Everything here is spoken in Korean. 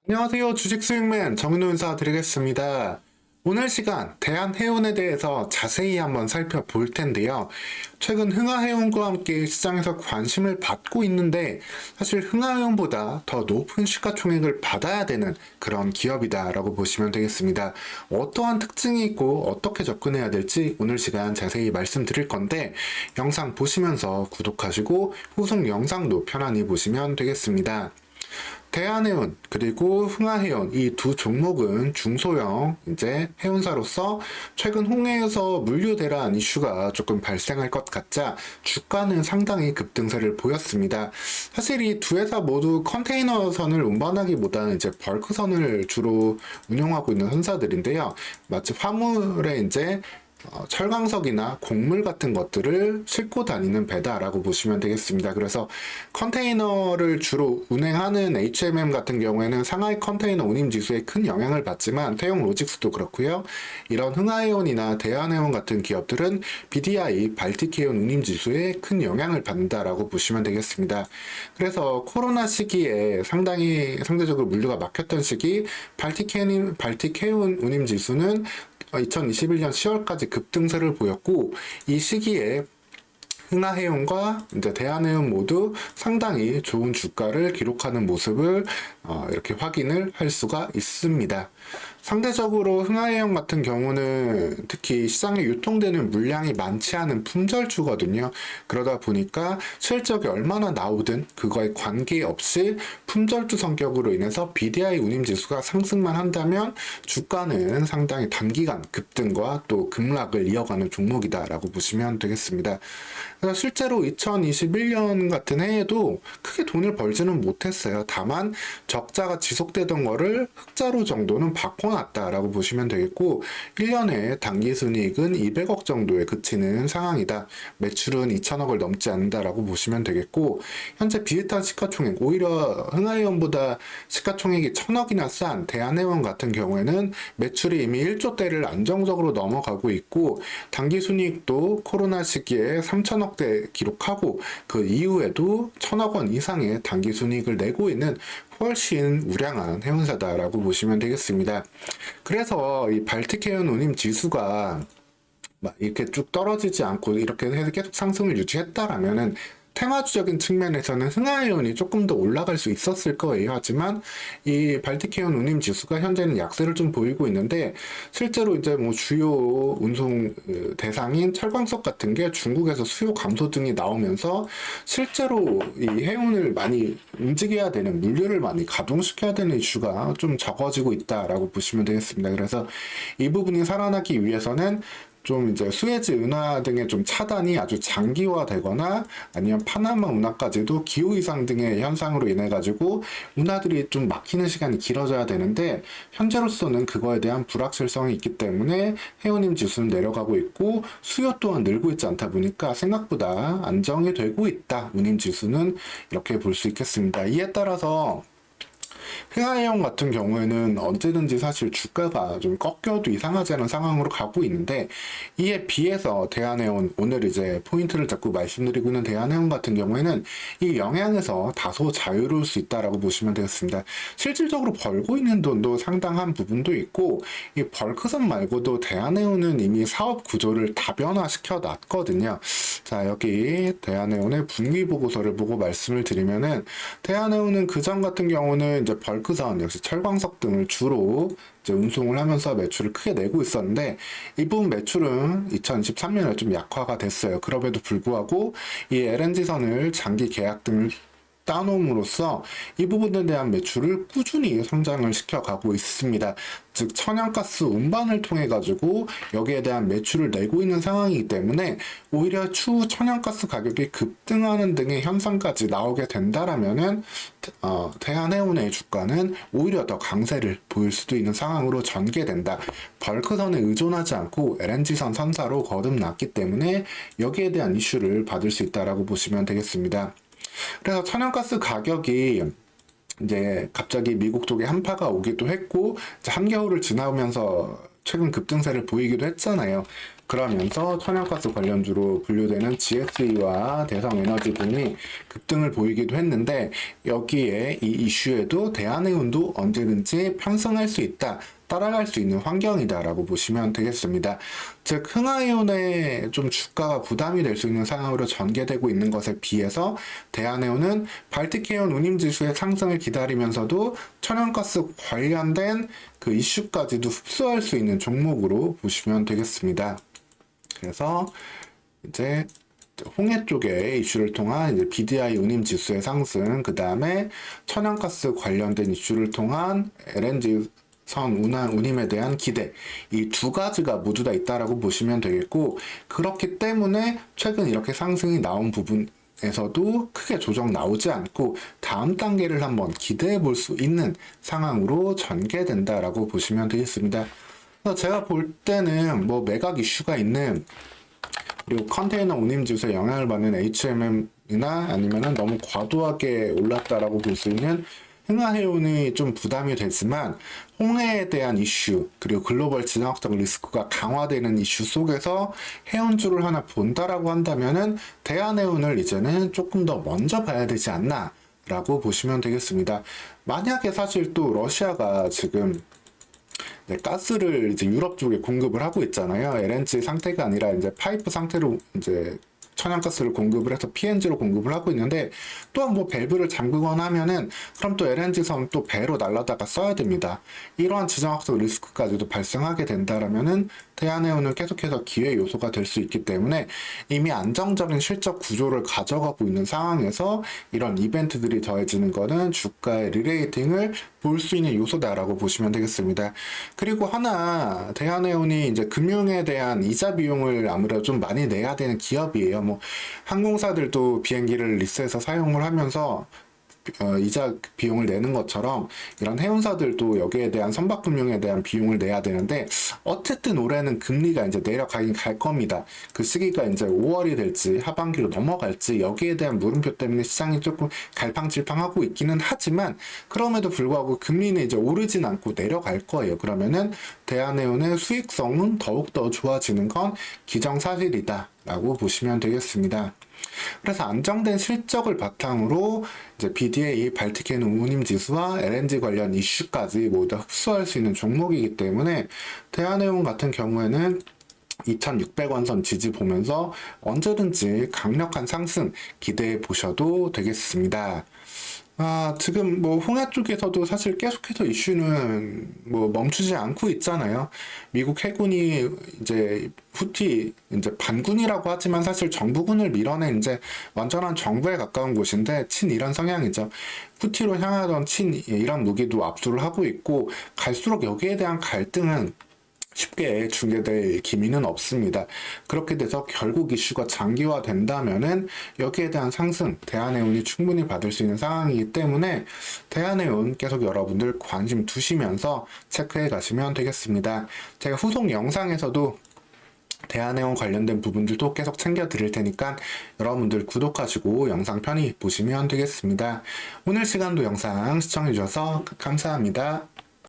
안녕하세요. 주식수익맨 정윤호 인사드리겠습니다. 오늘 시간 대한해운에 대해서 자세히 한번 살펴볼 텐데요. 최근 흥하해운과 함께 시장에서 관심을 받고 있는데 사실 흥하해운보다 더 높은 시가총액을 받아야 되는 그런 기업이다라고 보시면 되겠습니다. 어떠한 특징이 있고 어떻게 접근해야 될지 오늘 시간 자세히 말씀드릴 건데 영상 보시면서 구독하시고 후속 영상도 편안히 보시면 되겠습니다. 대한해운 그리고 흥하해운 이 두 종목은 중소형 이제 해운사로서 최근 홍해에서 물류 대란 이슈가 조금 발생할 것 같자 주가는 상당히 급등세를 보였습니다. 사실 이 두 회사 모두 컨테이너선을 운반하기보다는 이제 벌크선을 주로 운영하고 있는 회사들인데요. 마치 화물에 이제 철강석이나 곡물 같은 것들을 싣고 다니는 배다라고 보시면 되겠습니다. 그래서 컨테이너를 주로 운행하는 HMM 같은 경우에는 상하이 컨테이너 운임 지수에 큰 영향을 받지만 태용 로직스도 그렇고요. 이런 흥하해운이나 대한해운 같은 기업들은 BDI 발틱해운 운임 지수에 큰 영향을 받는다라고 보시면 되겠습니다. 그래서 코로나 시기에 상대적으로 물류가 막혔던 시기 발틱해운 운임 지수는 2021년 10월까지 급등세를 보였고 이 시기에 흥하해운과 이제 대한해운 모두 상당히 좋은 주가를 기록하는 모습을 이렇게 확인을 할 수가 있습니다. 상대적으로 흥하해운 같은 경우는 특히 시장에 유통되는 물량이 많지 않은 품절주거든요. 그러다 보니까 실적이 얼마나 나오든 그거에 관계없이 품절주 성격으로 인해서 BDI 운임지수가 상승만 한다면 주가는 상당히 단기간 급등과 또 급락을 이어가는 종목이다라고 보시면 되겠습니다. 그래서 실제로 2021년 같은 해에도 크게 돈을 벌지는 못했어요. 다만 적자가 지속되던 거를 흑자로 정도는 바꿔놨다라고 보시면 되겠고 1년에 당기순이익은 200억 정도에 그치는 상황이다. 매출은 2천억을 넘지 않는다라고 보시면 되겠고 현재 비슷한 시가총액 오히려 흥하해운보다 시가총액이 1,000억이나 싼 대한해운 같은 경우에는 매출이 이미 1조대를 안정적으로 넘어가고 있고 당기순이익도 코로나 시기에 3천억대 기록하고 그 이후에도 1,000억 원 이상의 당기순이익을 내고 있는 훨씬 우량한 해운사다라고 보시면 되겠습니다. 그래서 이 발틱해운 운임 지수가 막 이렇게 쭉 떨어지지 않고 이렇게 해서 계속 상승을 유지했다라면은 테마주적인 측면에서는 흥하해운이 조금 더 올라갈 수 있었을 거예요. 하지만 이 발틱해운 운임 지수가 현재는 약세를 좀 보이고 있는데 실제로 이제 뭐 주요 운송 대상인 철광석 같은 게 중국에서 수요 감소 등이 나오면서 실제로 이 해운을 많이 움직여야 되는 물류를 많이 가동시켜야 되는 이슈가 좀 적어지고 있다라고 보시면 되겠습니다. 그래서 이 부분이 살아나기 위해서는 좀 이제 수에즈 운하 등의 좀 차단이 아주 장기화되거나 아니면 파나마 운하까지도 기후 이상 등의 현상으로 인해 가지고 운하들이 좀 막히는 시간이 길어져야 되는데 현재로서는 그거에 대한 불확실성이 있기 때문에 해운임 지수는 내려가고 있고 수요 또한 늘고 있지 않다 보니까 생각보다 안정이 되고 있다. 운임 지수는 이렇게 볼 수 있겠습니다. 이에 따라서 흥하해운 같은 경우에는 언제든지 사실 주가가 좀 꺾여도 이상하지 않은 상황으로 가고 있는데 이에 비해서 대한해운 오늘 이제 포인트를 잡고 말씀드리고 있는 대한해운 같은 경우에는 이 영향에서 다소 자유로울 수 있다라고 보시면 되겠습니다. 실질적으로 벌고 있는 돈도 상당한 부분도 있고 이 벌크선 말고도 대한해운은 이미 사업 구조를 다변화시켜 놨거든요. 자, 여기 대한해운의 분기 보고서를 보고 말씀을 드리면은 대한해운은 그전 같은 경우는 이제 벌크선 역시 철광석 등을 주로 이제 운송을 하면서 매출을 크게 내고 있었는데 이 부분 매출은 2023년에 좀 약화가 됐어요. 그럼에도 불구하고 이 LNG선을 장기 계약 등을 따놓음으로써 이 부분에 대한 매출을 꾸준히 성장을 시켜가고 있습니다. 즉 천연가스 운반을 통해 가지고 여기에 대한 매출을 내고 있는 상황이기 때문에 오히려 추후 천연가스 가격이 급등하는 등의 현상까지 나오게 된다라면은 대한해운의 주가는 오히려 더 강세를 보일 수도 있는 상황으로 전개된다. 벌크선에 의존하지 않고 LNG선 선사로 거듭났기 때문에 여기에 대한 이슈를 받을 수 있다라고 보시면 되겠습니다. 그래서 천연가스 가격이 이제 갑자기 미국 쪽에 한파가 오기도 했고 한겨울을 지나면서 최근 급등세를 보이기도 했잖아요. 그러면서 천연가스 관련주로 분류되는 GSE와 대성에너지 등이 급등을 보이기도 했는데, 여기에 이 이슈에도 대한해운도 언제든지 편승할 수 있다, 따라갈 수 있는 환경이다라고 보시면 되겠습니다. 즉, 흥하해운의 좀 주가가 부담이 될 수 있는 상황으로 전개되고 있는 것에 비해서 대한해운은 발틱해운 운임지수의 상승을 기다리면서도 천연가스 관련된 그 이슈까지도 흡수할 수 있는 종목으로 보시면 되겠습니다. 그래서 이제 홍해 쪽의 이슈를 통한 이제 BDI 운임지수의 상승, 그 다음에 천연가스 관련된 이슈를 통한 LNG 선 운임에 대한 기대, 이 두 가지가 모두 다 있다라고 보시면 되겠고, 그렇기 때문에 최근 이렇게 상승이 나온 부분에서도 크게 조정 나오지 않고 다음 단계를 한번 기대해 볼 수 있는 상황으로 전개된다라고 보시면 되겠습니다. 그래서 제가 볼 때는 뭐 매각 이슈가 있는, 그리고 컨테이너 운임지수에 영향을 받는 HMM이나 아니면은 너무 과도하게 올랐다라고 볼 수 있는 흥하해운이 좀 부담이 되지만, 홍해에 대한 이슈, 그리고 글로벌 지정학적 리스크가 강화되는 이슈 속에서 해운주를 하나 본다라고 한다면은 대한해운을 이제는 조금 더 먼저 봐야 되지 않나 라고 보시면 되겠습니다. 만약에 사실 또 러시아가 지금 가스를 이제 유럽 쪽에 공급을 하고 있잖아요. LNG 상태가 아니라 이제 파이프 상태로 이제 천연가스를 공급을 해서 PNG로 공급을 하고 있는데, 또한 뭐 밸브를 잠그거나 하면은 그럼 또 LNG 선 또 배로 날라다가 써야 됩니다. 이러한 지정학적 리스크까지도 발생하게 된다라면은 대한해운은 계속해서 기회 요소가 될 수 있기 때문에, 이미 안정적인 실적 구조를 가져가고 있는 상황에서 이런 이벤트들이 더해지는 것은 주가의 리레이팅을 볼 수 있는 요소다라고 보시면 되겠습니다. 그리고 하나, 대한해운이 이제 금융에 대한 이자 비용을 아무래도 좀 많이 내야 되는 기업이에요. 뭐 항공사들도 비행기를 리스해서 사용을 하면서 이자 비용을 내는 것처럼 이런 해운사들도 여기에 대한 선박금융에 대한 비용을 내야 되는데, 어쨌든 올해는 금리가 이제 내려가긴 갈 겁니다. 그 시기가 이제 5월이 될지 하반기로 넘어갈지 여기에 대한 물음표 때문에 시장이 조금 갈팡질팡하고 있기는 하지만, 그럼에도 불구하고 금리는 이제 오르진 않고 내려갈 거예요. 그러면은 대한해운의 수익성은 더욱더 좋아지는 건 기정사실이다 라고 보시면 되겠습니다. 그래서 안정된 실적을 바탕으로 이제 BDA, 발틱해운 운임지수와 LNG 관련 이슈까지 모두 흡수할 수 있는 종목이기 때문에, 대한해운 같은 경우에는 2,600원 선 지지 보면서 언제든지 강력한 상승 기대해 보셔도 되겠습니다. 지금 뭐 홍해 쪽에서도 사실 계속해서 이슈는 뭐 멈추지 않고 있잖아요. 미국 해군이 이제 후티 이제 반군이라고 하지만 사실 정부군을 밀어낸 이제 완전한 정부에 가까운 곳인데 친이란 성향이죠. 후티로 향하던 친이란 무기도 압수를 하고 있고, 갈수록 여기에 대한 갈등은 쉽게 중개될 기미는 없습니다. 그렇게 돼서 결국 이슈가 장기화된다면은 여기에 대한 상승, 대한해운이 충분히 받을 수 있는 상황이기 때문에 대한해운 계속 여러분들 관심 두시면서 체크해 가시면 되겠습니다. 제가 후속 영상에서도 대한해운 관련된 부분들도 계속 챙겨 드릴 테니까 여러분들 구독하시고 영상 편히 보시면 되겠습니다. 오늘 시간도 영상 시청해 주셔서 감사합니다.